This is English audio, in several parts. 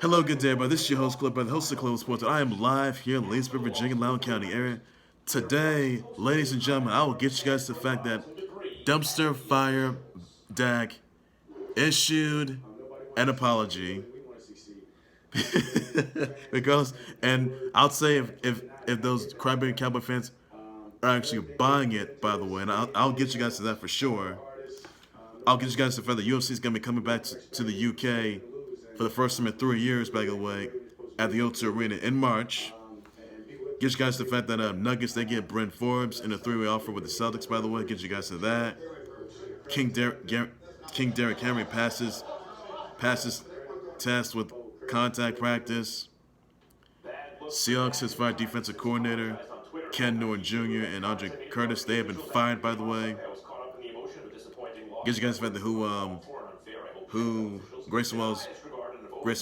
Hello, good day, everybody. This is your host, Clip, by the host of Clip Sports. I am live here in Leesburg, Virginia, Loudoun County area. Today, ladies and gentlemen, I will get you guys to the fact that Dumpster Fire Dak issued an apology. Regardless, and I'll say if those Crybaby Cowboy fans are actually buying it, by the way, and I'll get you guys to that for sure. I'll get you guys to the fact that UFC is going to be coming back to the UK for the first time in 3 years, by the way, at the O2 Arena in March. Get you guys to the fact that Nuggets, they get Bryn Forbes in a three-way offer with the Celtics, by the way. Get you guys to that. King Derrick Henry passes test with contact practice. Seahawks has fired defensive coordinator Ken Norton Jr. and Andre Curtis. They have been fired, by the way. Get you guys the fact that who Grayson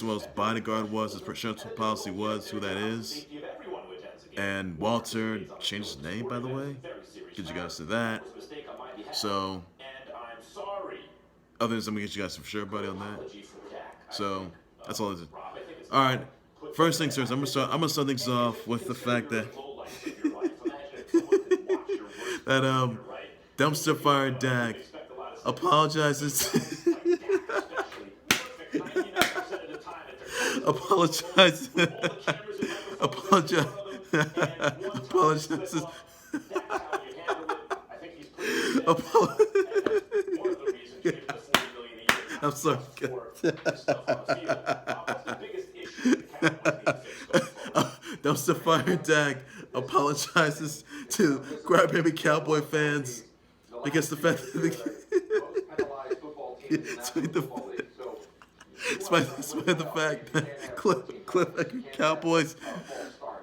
Wall's bodyguard was, his insurance policy was, who that is. And Walter changed his name, by the way. Get you guys to that. So, other than I'm gonna get you guys for sure, buddy, on that. So, that's all it is. All right. First things first, I'm gonna start things off with the fact that that Dumpster Fire Dak apologizes apologizes I'm sorry. Dumpster Fire Dak apologizes to Crybaby Cowboy fans because the fact that despite the fact that cliffhanger Cowboys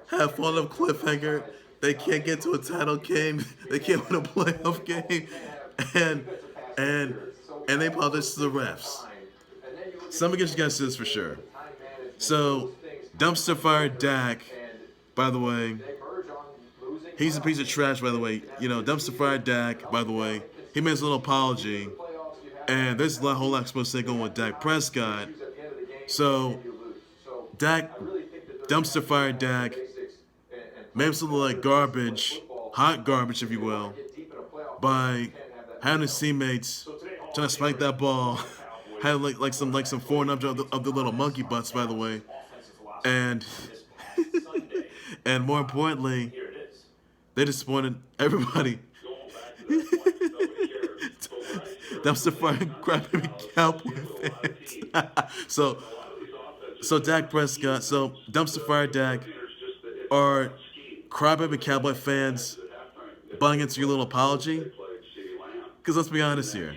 have fallen off cliffhanger, they can't get to a title game, they can't win a playoff game, and they apologize to the refs. So I'm gonna get you guys to this for sure. So Dumpster Fire Dak, by the way, he's a piece of trash, by the way. You know, Dumpster Fire Dak, by the way, he made his little apology. And there's a whole lot supposed to going with Dak Prescott. So, Dumpster Fire Dak, made something like garbage, hot garbage, if you will, by having his teammates trying to spike that ball, had like some foreign object of the little monkey butts, by the way, and and more importantly, they disappointed everybody. Dumpster Fire Crybaby Cowboy fans. so Dak Prescott, so Dumpster Fire Dak are Crybaby Cowboy fans buying into your little apology? Because let's be honest here.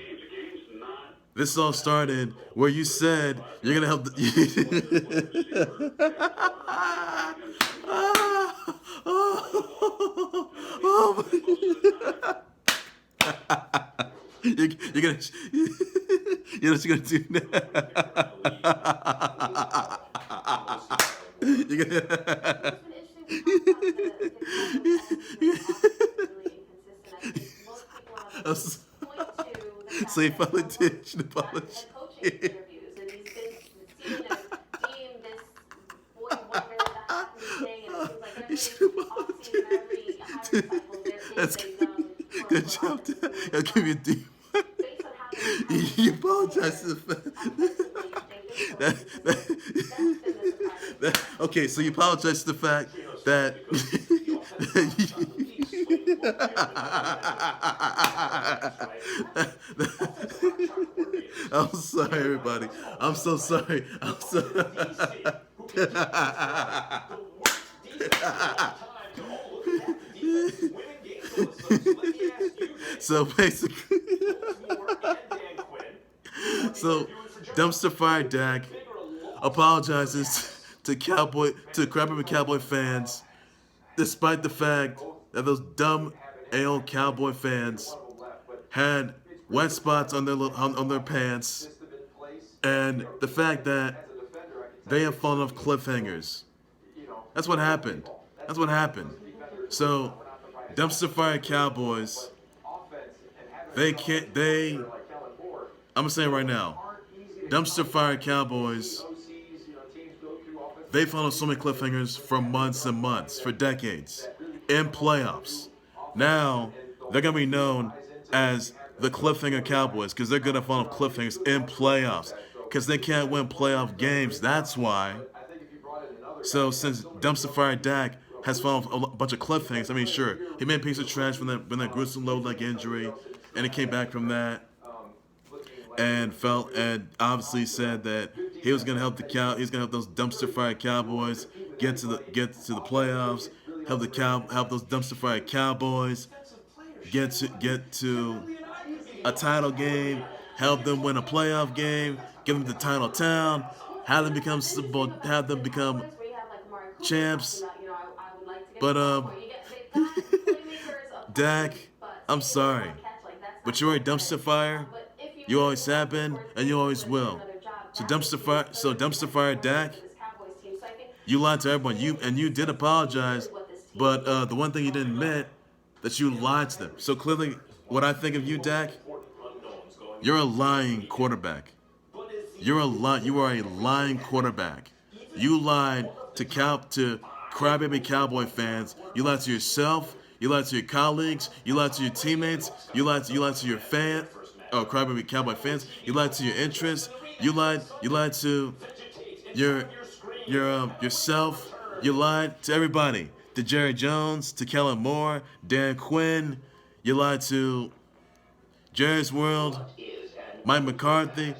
This all started where you said you're gonna help You're gonna, you know what you're gonna do now? You're gonna. So you finally did an apology. You should apologize. That's good. Good job. I'll give you a D. You apologize to the fact okay, so you apologize to the fact that I'm sorry, everybody. I'm so sorry. I'm sorry. So basically, so Dumpster Fire Dak apologizes to Crybaby Cowboy fans, despite the fact that those dumb AO Cowboy fans had wet spots on their pants, and the fact that they have fallen off cliffhangers. That's what happened. So, Dumpster Fire Cowboys, I'm gonna say it right now. Dumpster Fire Cowboys They followed so many cliffhangers for months and months, for decades, in playoffs. Now they're gonna be known as the cliffhanger Cowboys because they're good at following cliffhangers in playoffs because they can't win playoff games. That's why. So since Dumpster Fire Dak has followed a bunch of cliffhangers, I mean, sure, he made a piece of trash when that gruesome low leg injury, and he came back from that and obviously said that he was going to help he's going to help those dumpster fire Cowboys get to the playoffs, help those dumpster fire Cowboys get to a title game, help them win a playoff game, give them the title town, have them become champs. But Dak, I'm sorry, but you're a dumpster fire. You always have been, and you always will. Dumpster fire Dak. You lied to everyone. You did apologize, but the one thing you didn't admit that you lied to them. So clearly, what I think of you, Dak, you're a lying quarterback. You are a lying quarterback. You lied to Crybaby Cowboy fans. You lied to yourself. You lied to your colleagues. You lied to your teammates. You lied to your Crybaby Cowboy fans. You lied to your interests. You lied to yourself. You lied to everybody. To Jerry Jones, to Kellen Moore, Dan Quinn. You lied to Jerry's World, Mike McCarthy.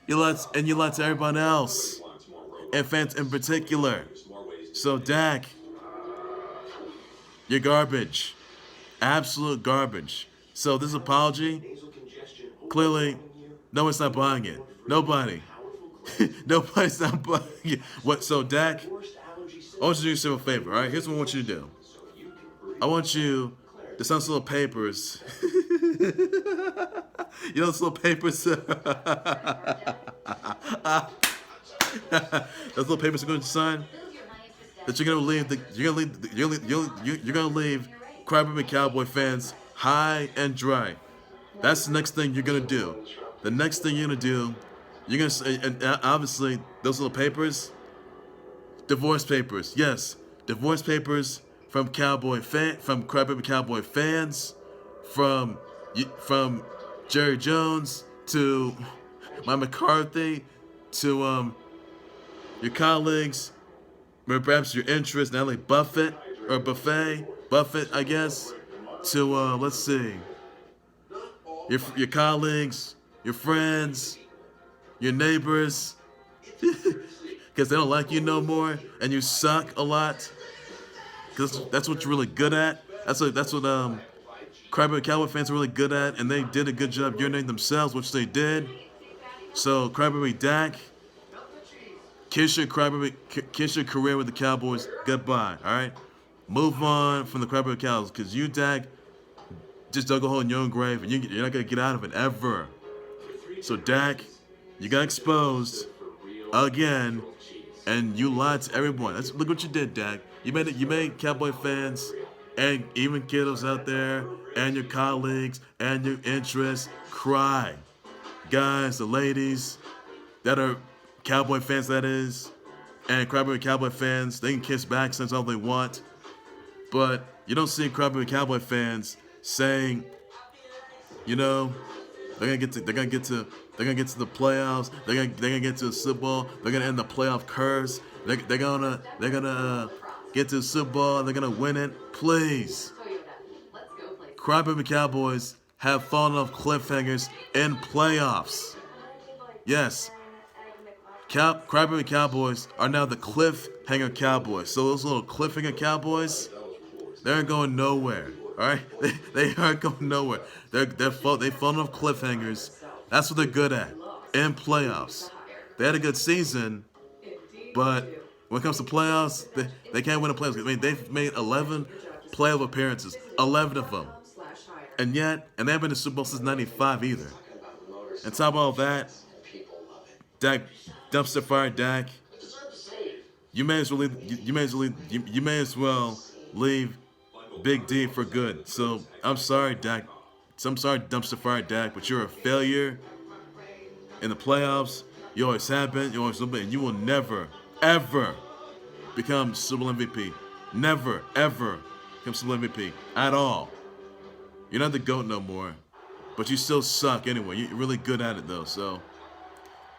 You lied to everyone else, and fans in particular. So Dak, you're garbage, absolute garbage. So this apology, clearly, no one's not buying it. Nobody, nobody's not buying it. What? So Dak, I want you to do yourself a favor. All right, here's what I want you to do. I want you to sign some little papers. You know those little papers. Those little papers are going to sign. That you're gonna leave you're gonna leave Crybaby Cowboy fans high and dry. That's the next thing you're gonna do. The next thing you're gonna do, you're gonna say, and obviously those little papers, divorce papers. Yes, divorce papers from Crybaby Cowboy fans, from Jerry Jones to Mike McCarthy to your colleagues. Perhaps your interest, Natalie Buffett, I guess, to, let's see, your colleagues, your friends, your neighbors, because they don't like you no more, and you suck a lot, because that's what you're really good at. That's what Crybaby Cowboy fans are really good at, and they did a good job urinating themselves, which they did. So, Crybaby Dak, kiss your career with the Cowboys goodbye, all right? Move on from the Crybaby Cowboys, because you, Dak, just dug a hole in your own grave, and you're not going to get out of it ever. So, Dak, you got exposed again, and you lied to everyone. Look what you did, Dak. You made Cowboy fans and even kiddos out there and your colleagues and your interests cry. Guys, the ladies that are Cowboy fans, that is, and Crybaby Cowboy fans, they can kiss back since all they want. But you don't see Crybaby Cowboy fans saying, you know, they're gonna get to the playoffs. They're gonna get to the Super Bowl. They're gonna end the playoff curse. They're gonna get to the Super Bowl. They're gonna win it. Please, Crybaby Cowboys have fallen off cliffhangers in playoffs. Yes. Crybaby Cowboys are now the cliffhanger Cowboys. So those little cliffhanger Cowboys, they aren't going nowhere. All right, they aren't going nowhere. They've fallen off cliffhangers. That's what they're good at in playoffs. They had a good season, but when it comes to playoffs, they can't win a playoffs. I mean, they've made 11 playoff appearances, 11 of them, and they haven't been to the Super Bowl since '95 either. And top of all that, Dak, dumpster fire Dak. You may as well leave Big D for good. So I'm sorry, Dak. I'm sorry, dumpster fire Dak, but you're a failure in the playoffs. You always have been. You always will be, and you will never, ever become Super Bowl MVP. Never, ever become Super Bowl MVP at all. You're not the GOAT no more, but you still suck anyway. You're really good at it though. So,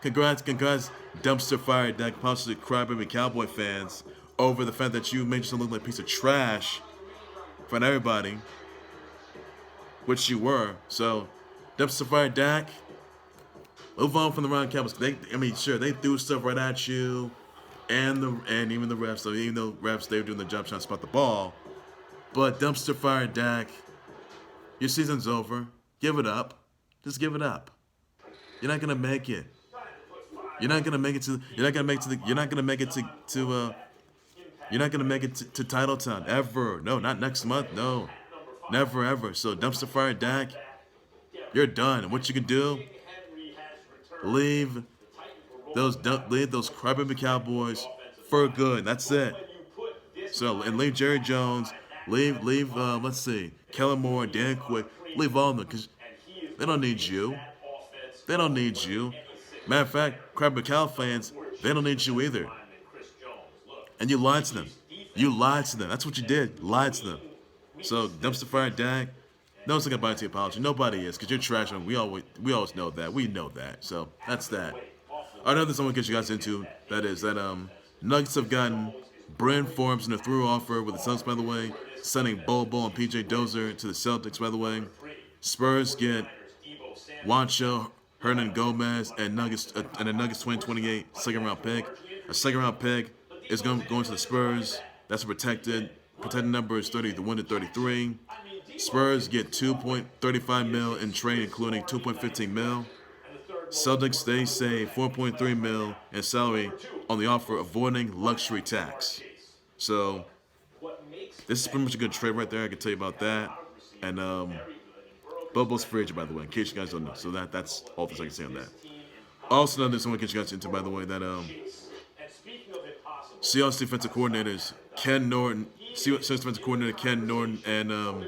congrats, dumpster fire, Dak, possibly Crybaby Cowboy fans over the fact that you made yourself look like a piece of trash in front of everybody, which you were. So, dumpster fire, Dak. Move on from the round Cowboys. Sure, they threw stuff right at you, and even the refs. So even though refs, they were doing the job trying to spot the ball, but dumpster fire, Dak. Your season's over. Give it up. Just give it up. You're not gonna make it. You're not gonna make it to. You're not gonna make it to. You're not gonna make it to. You're not gonna make it to Title Town ever. No, not next month. No, never ever. So dumpster fire, Dak. You're done. What you can do? Leave those Crybaby Cowboys for good. That's it. So and leave Jerry Jones. Leave. Let's see, Kellen Moore, Dan Quick. Leave all of them because they don't need you. They don't need you. Matter of fact, Crybaby Cow fans, they don't need you either. And you lied to them. You lied to them. That's what you did. Lied to them. So dumpster fire, Dak. No one's gonna buy into your apology. Nobody is, because you're trash. We always know that. We know that. So that's that. Another thing I want to get you guys into that Nuggets have gotten Bryn Forbes in a through offer with the Celtics, by the way, sending Bol Bol and PJ Dozier to the Celtics, by the way. Spurs get Juancho Hernangomez and a Nuggets 2028 second round pick. A second round pick is going to the Spurs. That's protected. Protected number is 31 to 33. Spurs get 2.35 mil in trade, including 2.15 mil. Celtics, they save 4.3 mil in salary on the offer, avoiding luxury tax. So this is pretty much a good trade right there. I can tell you about that. And Bol Bol's free agent, by the way, in case you guys don't know. So that's all I can say on that. Also, another thing I want to get you guys into, by the way, that Seahawks defensive coordinators Ken Norton, Seahawks defensive coordinator Ken Norton, and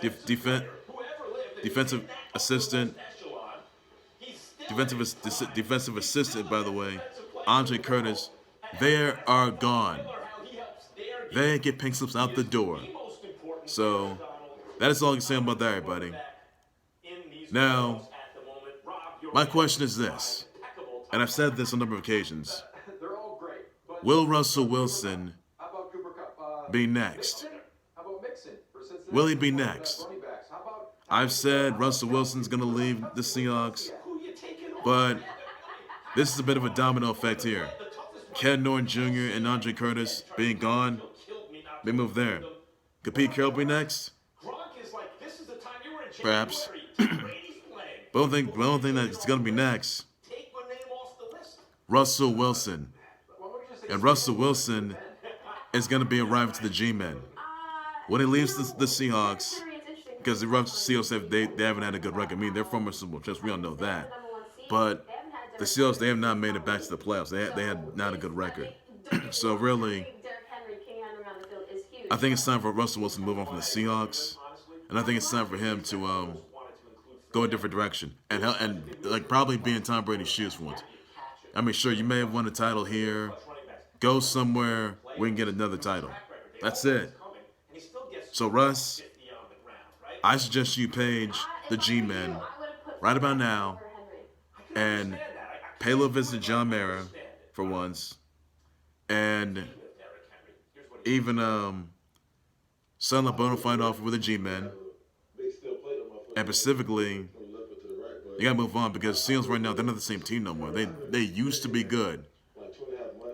defensive assistant, defensive assistant, by the way, Andre Curtis, they are gone. They get pink slips out the door. So that is all I can say about that, everybody. Now, my question is this, and I've said this on a number of occasions. Will Russell Wilson be next? Will he be next? I've said Russell Wilson's going to leave the Seahawks, but this is a bit of a domino effect here. Ken Norton Jr. and Andre Curtis being gone, they move there. Could Pete Carroll be next? Perhaps. But I don't think that's going to be next. Russell Wilson. And Russell Wilson is going to be a rival to the G-Men. When he leaves the Seahawks, because the Seahawks they haven't had a good record. I mean, they're former Super Bowl champs. We all know that. But the Seahawks, they have not made it back to the playoffs. They had not a good record. So really, I think it's time for Russell Wilson to move on from the Seahawks, and I think it's time for him to go a different direction and like probably be in Tom Brady's shoes for once. I mean, sure, you may have won a title here. Go somewhere we can get another title. That's it. So Russ, I suggest you page the G-Men right about now and pay a little visit to John Mara for once, and even sign a bona fide offer with the G-Men. And specifically, you gotta move on because Seals right now, they're not the same team no more. They used to be good.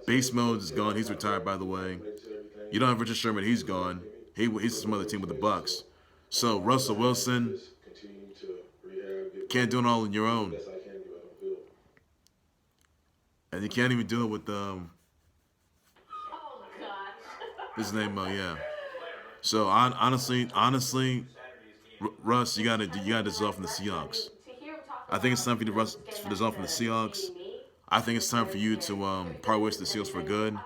Beast Mode is gone. He's retired, by the way. You don't have Richard Sherman. He's gone. He's some other team with the Bucks. So Russell Wilson can't do it all on your own, and you can't even do it with his name. Yeah. So honestly, Russ, you gotta dissolve from the Seahawks. I think it's time for you to dissolve from the Seahawks. I think it's time for you to part ways with the Seahawks for good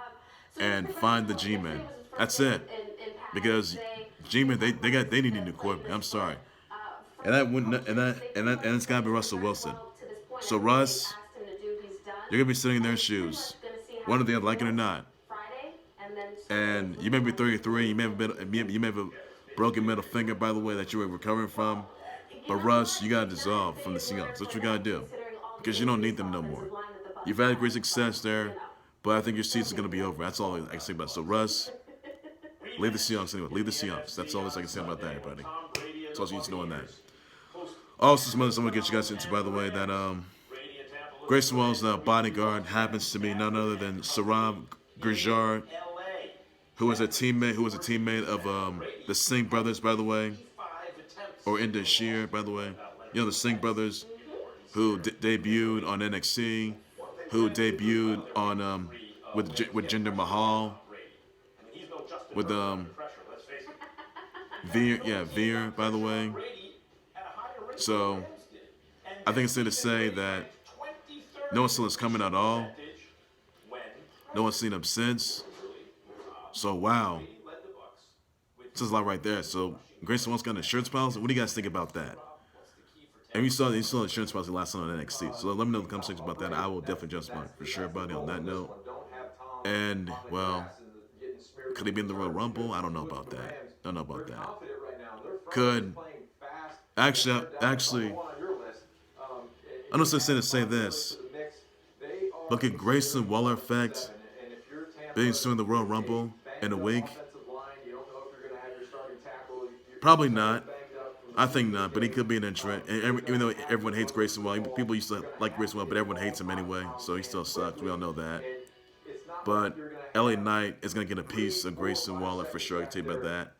and find the G-Men. That's it. Because G-Men, they need a new quarterback. I'm sorry. And it's gotta be Russell Wilson. So Russ, you're gonna be sitting in their shoes, whether they like it or not. And you may be 33. You may have a broken middle finger, by the way, that you were recovering from. But Russ, you gotta dissolve from the Seahawks. That's what you gotta do, because you don't need them no more. You've had great success there, but I think your season's gonna be over. That's all I can say about it. So Russ, leave the Seahawks anyway. Leave the Seahawks. That's all I can say about that, everybody. That's all you need to know on that. Also, some other stuff I'm gonna get you guys into, by the way, that Grayson Waller's bodyguard happens to be none other than Saurav Gunnar, who was a teammate of the Singh Brothers, by the way, or Indus Sher, by the way. You know, the Singh Brothers, who debuted on NXT, who debuted on with Jinder Mahal, with Veer, by the way. So I think it's fair to say that no one's seen this coming at all. No one's seen him since. So wow, this is a lot right there. So Grayson Wallace got an insurance policy. What do you guys think about that? And you saw the insurance policy last night on NXT. So let me know in the comment section about that. I will definitely adjust mine for sure, buddy. On that note, and well, could he be in the Royal Rumble? I don't know about that. Don't know about that. Could actually, I'm just going to say this. Look at Grayson Waller effect being soon in the Royal Rumble in a week. Probably not. I think not, but he could be an entrant. And even though everyone hates Grayson Waller, people used to like Grayson Waller, but everyone hates him anyway, so he still sucks. We all know that. But LA Knight is going to get a piece of Grayson Waller for sure. I can tell you about that.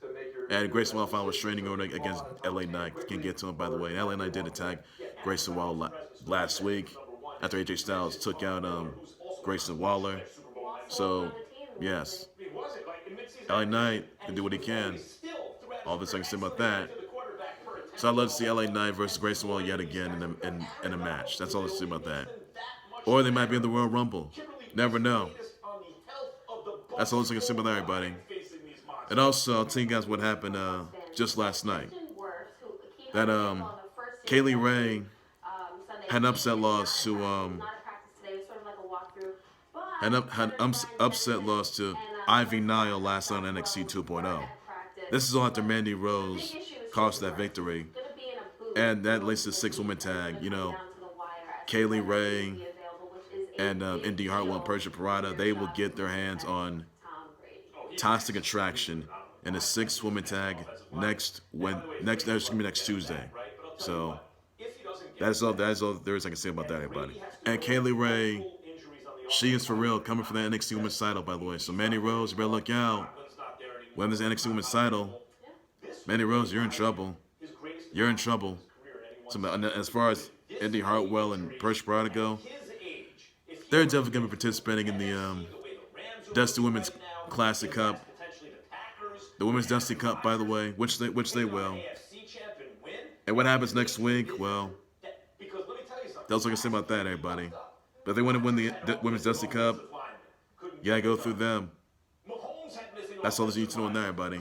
And Grayson Waller filed a restraining order against LA Knight. Can't get to him, by the way. And LA Knight did attack Grayson Waller last week after AJ Styles took out Grayson Waller. So, yes. LA Knight can do what he can. All this I can say about that. So I'd love to see LA Knight versus Grayson Waller yet again in a match. That's all I see about that. Or they might be in the Royal Rumble. Never know. That's all I can say about that, everybody. And also, I'll tell you guys what happened just last night. That Kaylee Ray had an upset loss to upset loss to Ivy Nile last night on NXT 2.0. This is all after Mandy Rose cost that victory, and that leads to 6-woman tag. You know, Kaylee Ray and Indy Hartwell and Persia Pirotta, they will get their hands on Toxic Attraction in a 6-woman tag next Tuesday. So that's all there is I can say about that, everybody. And Kaylee Ray, she is for real coming for that NXT Women's title, by the way. So Mandy Rose, you better look out. When there's NXT Women's title, Mandy Rose, you're in trouble. You're in trouble. So as far as Indy Hartwell and Persia Pirotta go, they're definitely going to be participating in the Dusty Women's Classic Cup, the Women's Dusty Cup, by the way, which they will. And what happens next week? Well, that's what I can say about that, everybody. But if they want to win the Women's Dusty Cup, you gotta go through them. That's all you need to know on that, everybody.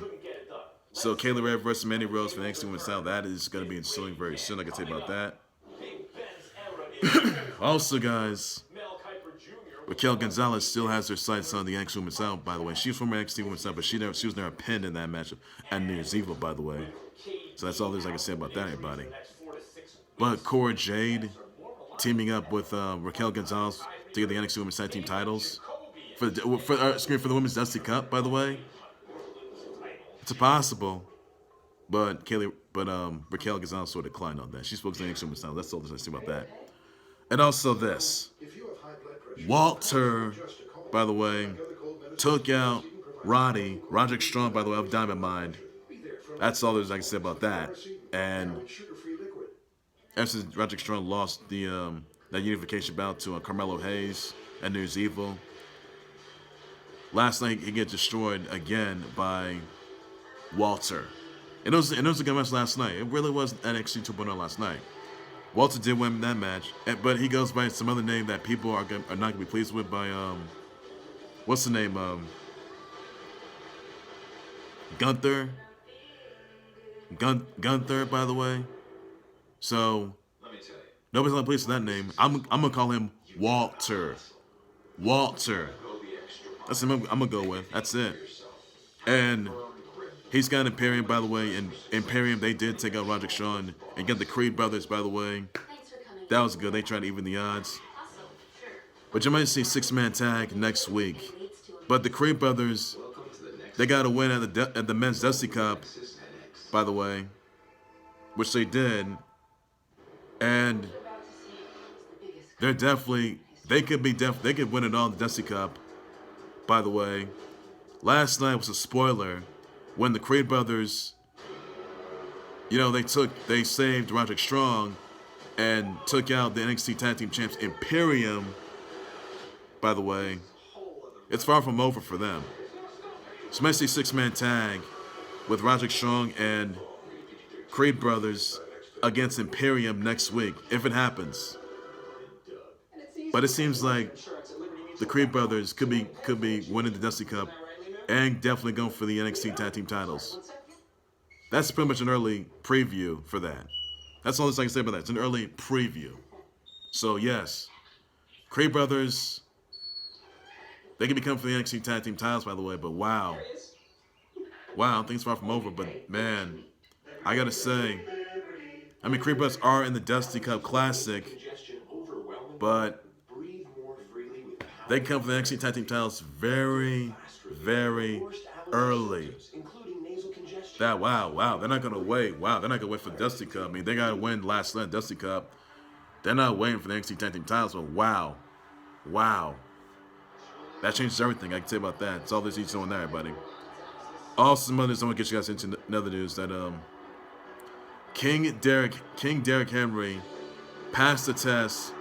So Kaylee Ray versus Mandy Rose for the NXT Women's title, that is going to be ensuing very soon. I can tell you about that. Also, guys, Raquel Gonzalez still has her sights on the NXT Women's title, by the way. She's from NXT Women's title, but she was never pinned in that matchup at New Year's Evil, by the way. So that's all there's I can say about that, everybody. But Cora Jade teaming up with Raquel Gonzalez to get the NXT Women's Tag Team titles for the Women's Dusty Cup, by the way. It's possible, but Raquel Gonzalez sort of declined on that. She spoke to the NXT Women's title. That's all there's I can say about that. And also this. Walter, by the way, took out Roderick Strong, by the way, of Diamond Mine. That's all there's I can say about that. And ever since Roderick Strong lost that unification bout to Carmelo Hayes at New Year's Evil, last night he get destroyed again by Walter. And it was a good match last night. It really was NXT 2.0 last night. Walter did win that match, but he goes by some other name that people are not going to be pleased with by, what's the name? Gunther, by the way. So, nobody's not pleased with that name. I'm going to call him Walter. That's what I'm going to go with. That's it. And he's got Imperium, by the way. And Imperium, they did take out Roderick Strong and get the Creed brothers, by the way. That was good. They tried to even the odds. But you might see six-man tag next week. But the Creed brothers, they got a win at the men's Dusty Cup, by the way, which they did. And they're definitely, they could win it all in the Dusty Cup, by the way. Last night was a spoiler when the Creed brothers, they saved Roderick Strong and took out the NXT Tag Team Champs Imperium, by the way. It's far from over for them. So might see six-man tag with Roderick Strong and Creed brothers against Imperium next week, if it happens. But it seems like the Creed brothers could be winning the Dusty Cup and definitely going for the NXT Tag Team titles. That's pretty much an early preview for that. That's all I can say about that. It's an early preview. So yes, Creed brothers, they can become for the NXT Tag Team titles, by the way. But wow, I don't think it's far from over. But man, I gotta say, Creed brothers are in the Dusty Cup Classic, but they come for the NXT Tag Team titles very, very early. Wow. They're not gonna wait. Wow, they're not gonna wait for the Dusty Cup. They gotta win last night Dusty Cup. They're not waiting for the NXT Tag Team titles. But wow, that changes everything. I can say about that. It's all there's each on there, buddy. Also, some others, I'm gonna get you guys into another news that King Derrick Henry passed the test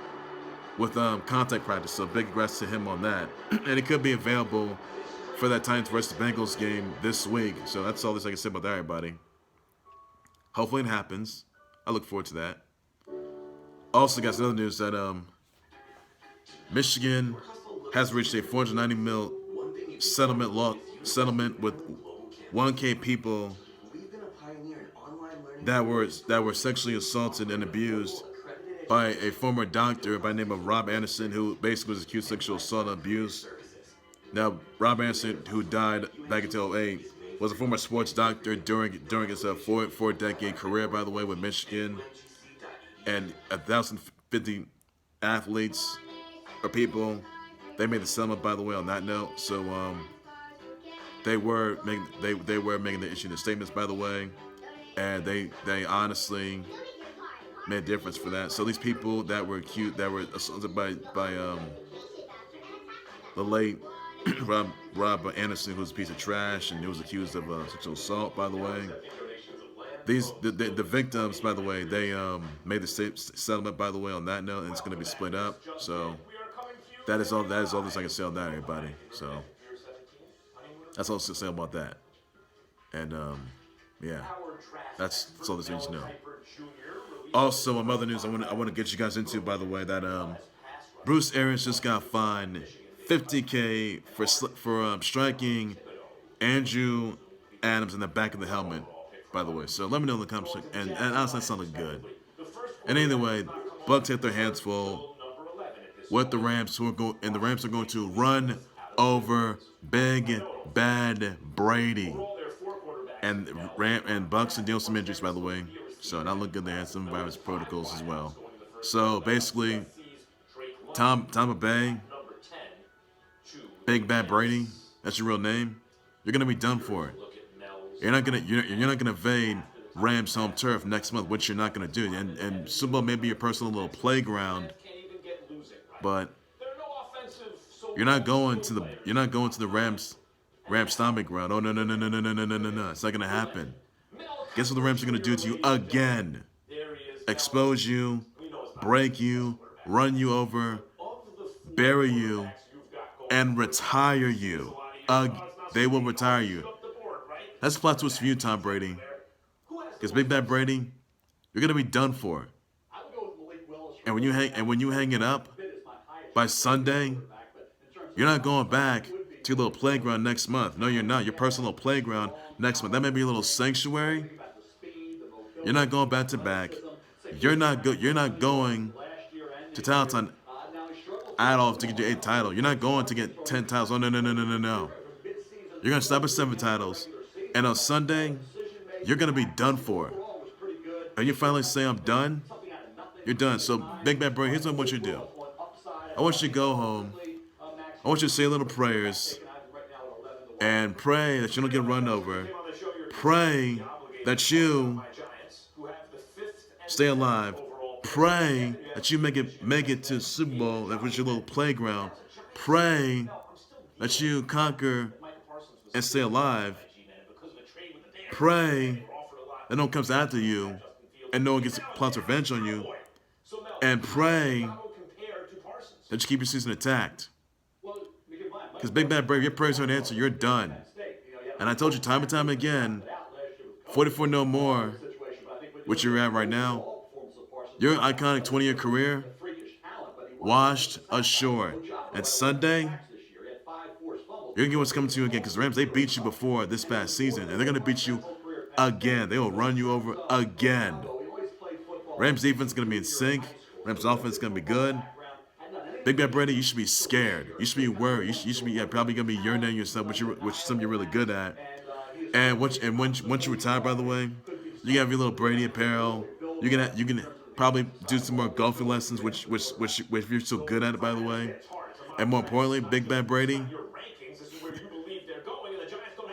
with contact practice, so big congrats to him on that. And it could be available for that Titans versus Bengals game this week. So that's all this I can say about that, everybody. Hopefully it happens. I look forward to that. Also, guys, another news that Michigan has reached a $490 million settlement with 1K people that were sexually assaulted and abused by a former doctor by the name of Rob Anderson, who basically was accused of sexual assault and abuse. Now, Rob Anderson, who died back in 2008, was a former sports doctor during his four-decade career, by the way, with Michigan. And 1,050 athletes or people, they made the settlement, by the way, on that note. So they were making the issue the statements, by the way, and they honestly made a difference for that. So these people that were assaulted by the late Rob Anderson, who was a piece of trash and he was accused of sexual assault, by the way. The victims, by the way, they made the settlement, by the way, on that note, and it's going to be split up. So that is all this I can say on that, everybody. So that's all I can say about that. And yeah, that's all this needs to know. Also, on other news, I want to get you guys into, by the way, that Bruce Arians just got fined $50K for striking Andrew Adams in the back of the helmet, by the way. So let me know in the comments. And honestly, that sounded good. And anyway, Bucks have their hands full with the Rams, and the Rams are going to run over Big Bad Brady. And Bucks are dealing with some injuries, by the way. So not look good. They had some virus protocols as well. So basically, Tampa Bay, Big Bad Brady, that's your real name. You're gonna be done for it. You're not gonna invade Rams home turf next month, which you're not gonna do. And Super Bowl may be your personal little playground, but you're not going to the Rams stomping ground. Oh no! It's not gonna happen. Guess what the Rams are going to do to you again? Expose you, break you, run you over, bury you, and retire you. They will retire you. That's a plot twist for you, Tom Brady. Because Big Bad Brady, you're going to be done for. And when you hang it up by Sunday, you're not going back to your little playground next month. No, you're not. Your personal playground next month. That may be a little sanctuary. You're not going back to back. You're not going to Talenton at all to get your 8th title. You're not going to get 10 titles. Oh no. You're gonna stop at 7 titles, and on Sunday, you're gonna be done for. And you finally say, "I'm done." You're done. So, Big Bad Brady, here's what I want you to do. I want you to go home. I want you to say little prayers and pray that you don't get run over. Pray that you stay alive. Pray that you make it to Super Bowl, that was your little playground. Pray that you conquer and stay alive. Pray that no one comes after you and no one gets plots revenge on you. And pray that you keep your season intact. Because Big Bad Brave, your prayers aren't answered. You're done. And I told you time and time again, 44 no more, which you're at right now. Your iconic 20-year career washed ashore. And Sunday, you're going to get what's coming to you again. Because the Rams, they beat you before this past season. And they're going to beat you again. They will run you over again. Rams defense is going to be in sync. Rams offense is going to be good. Big Bad Brady, you should be scared. You should be worried. You should be probably going to be urinating yourself, which is something you're really good at. And once you retire, by the way, you have your little Brady apparel. You can probably do some more golfing lessons, which you're so good at it, by the way. And more importantly, Big Bad Brady,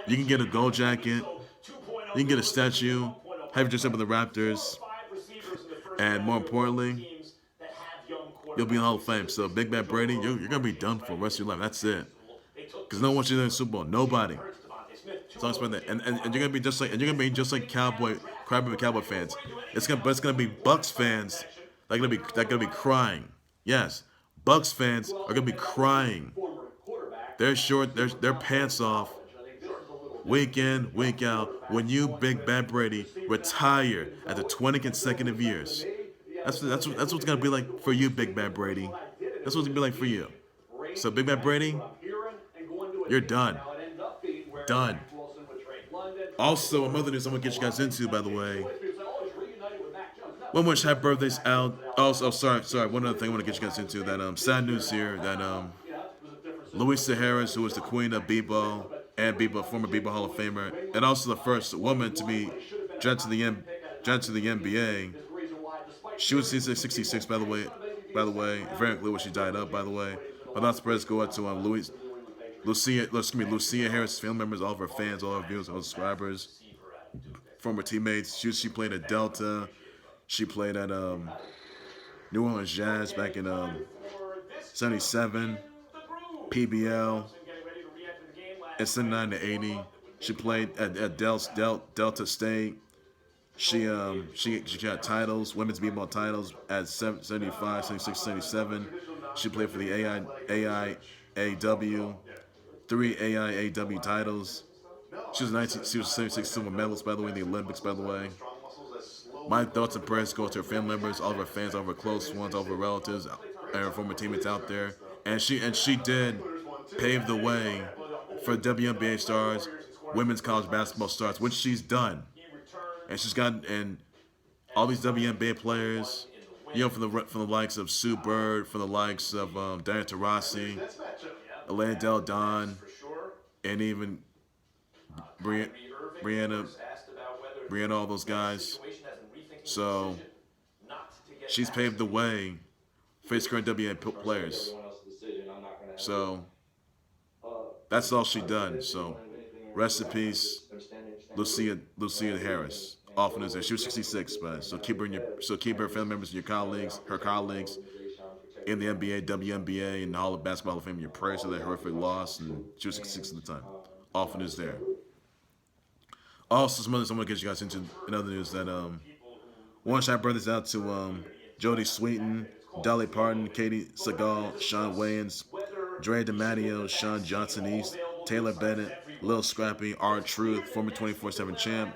you can get a gold jacket. You can get a statue. Have dressed up with the Raptors. And more importantly, you'll be in the Hall of Fame. So Big Bad Brady, you're gonna be done for the rest of your life. That's it. Because no one wants you in the Super Bowl. Nobody. So I'm that. And you're gonna be just like Crybaby Cowboy fans. But it's gonna be Bucks fans that are gonna be crying. Yes, Bucks fans are gonna be crying. They're short. Their pants off. Week in, week out. When you, Big Bad Brady, retire after 20 consecutive years. That's what it's gonna be like for you, Big Bad Brady. That's what it's gonna be like for you. So Big Bad Brady, you're done. Done. Also, another news I'm gonna get you guys into, by the way. One more happy birthdays out. Also, sorry. One other thing I want to get you guys into. That sad news here. That Lucia Harris, who was the queen of b-ball and former b-ball Hall of Famer, and also the first woman to be drafted to the NBA. She was 66, by the way. Very clear when she died up, by the way. But thoughts prayers go out to Lucia Harris, family members, all of her fans, all of her viewers, all her subscribers, former teammates. She played at Delta. She played at New Orleans Jazz back in '77, PBL, and '79 to '80. She played at Delta State. She got titles, women's b-ball titles at 75, 76, 77. She played for the AIAW, 3 AIAW titles. She was 76 silver medalist, by the way, in the Olympics, by the way. My thoughts and prayers go to her family members, all of her fans, all of her close ones, all of her relatives, and her former teammates out there. And she did pave the way for WNBA stars, women's college basketball stars, which she's done. And she's got all these WNBA players, from the likes of Sue Bird, from the likes of Diana Taurasi, Elena Del Don, and even Brianna, all those guys. So she's paved the way for his current WNBA players. So that's all she done. So rest in peace, Lucia Harris. Often is there. She was 66, but keep her family members and her colleagues in the NBA, WNBA, and all of Basketball Hall of Fame in your prayers for that horrific loss. And she was 66 at the time. Often is there. Also, some others I'm gonna get you guys into in other news that one shot brothers out to Jodie Sweetin, Dolly Parton, Katie Seagal, Sean Wayans, Dre DiMatteo, Sean Johnson East, Taylor Bennett, Lil Scrappy, R-Truth, former 24/7 champ,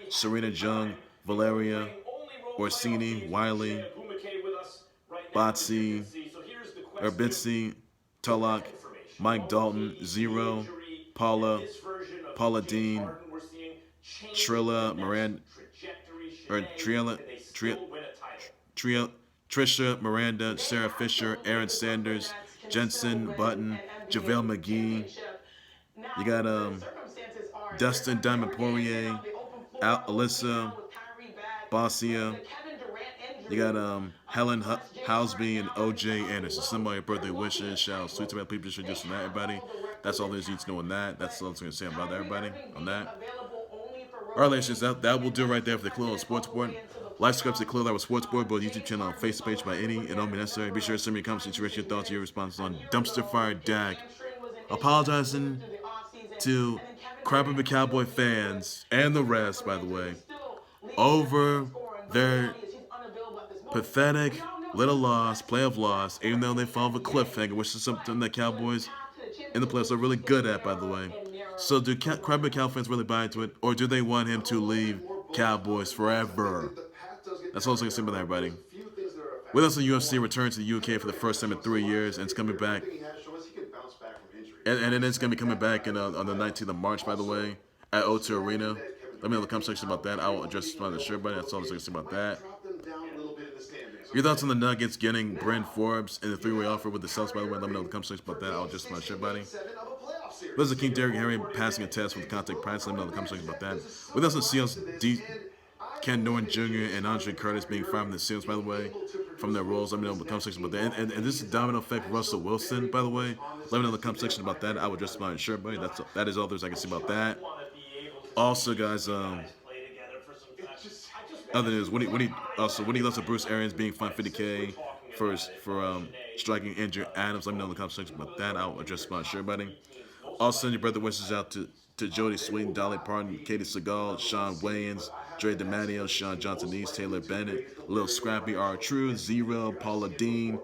Serena Jung, Valeria, Orsini, Wiley, Botsy, Urbitsi, Tullock, Mike Dalton, Zero, Paula Dean, Trilla, Miranda, Trisha, Miranda, Sarah Fisher, Aaron Sanders, Jensen Button, JaVale McGee. You got Dustin Diamond Poirier, Alyssa Bossia. You got Helen Housby and OJ Anderson. Somebody birthday wishes. Shout out sweet to my people. Should just on that, everybody. That's all there's need to know on that. That's all I'm going to say about everybody on that. All right, ladies, that will do right there for the Clue on Sports Board. Live scripts at Clue Live Sports Board, both YouTube channel and Facebook page by any and only necessary. Be sure to send me your comments, your thoughts, your responses on Dumpster Fire Dak. Apologizing to Crybaby Cowboy fans and the rest, by the way, over their pathetic little loss, playoff loss, even though they fall off a cliffhanger, which is something that Cowboys in the playoffs are really good at, by the way. So do Crybaby Cow fans really buy into it, or do they want him to leave Cowboys forever? That's all I'm going to say about everybody. With us in UFC, return to the UK for the first time in 3 years, and it's coming back. And then it's going to be coming back on the 19th of March, by the way, at O2 Arena. Let me know in the comment section about that. I will address it on the shirt, buddy. That's all I'm going to say about that. Your thoughts on the Nuggets getting Bryn Forbes in the three-way offer with the Celtics, by the way. Let me know in the comment section about that. I'll address my shirt, buddy. This is King Derrick Henry passing a test with contact practice. Let me know in the comment section about that. With us in Seahawks, Ken Norton Jr. and Andre Curtis being fired from the Seahawks, by the way, from their roles. Let me know in the comment section about that. And this is domino effect Russell Wilson, by the way. Let me know in the comment section about that. I will address my shirt, buddy. That is all there's I can see about that. Also, guys, other news, when he lost to Bruce Arians being fined $50K for striking injured Adams. Let me know in the comment section about that. I'll address my shirt, buddy. Also, send your brother wishes out to Jody Sweet, Dolly Parton, Katie Seagal, Sean Wayans, Dre DiMatteo, Sean Johnson East, Taylor Bennett, Lil Scrappy, R. True, Zero, Paula Dean,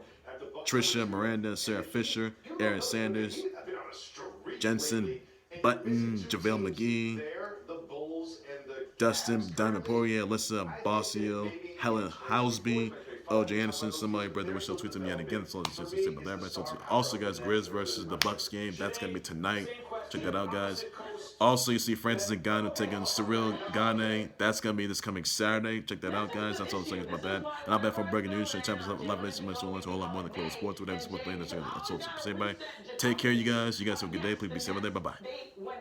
Trisha, Miranda, Sarah Fisher, Aaron Sanders, Jensen Button, JaVale McGee, Dustin Diamond Poirier, Alyssa Bosio, Helen Housby, OJ Anderson, somebody brother wish they'll tweet them yet again. So it's just about that. So also, guys, Grizz versus the Bucks game. That's gonna be tonight. Check that out, guys. Also, you see Francis Ngannou taking Cyril Gane. That's gonna be this coming Saturday. Check that out, guys. That's all I'm saying about that. And I'm back from breaking news. Champions Live Nation, so much, a whole lot more than close sports. Whatever sports playing. That's all. Say bye. Take care, you guys. You guys have a good day. Please be safe out there. Bye bye.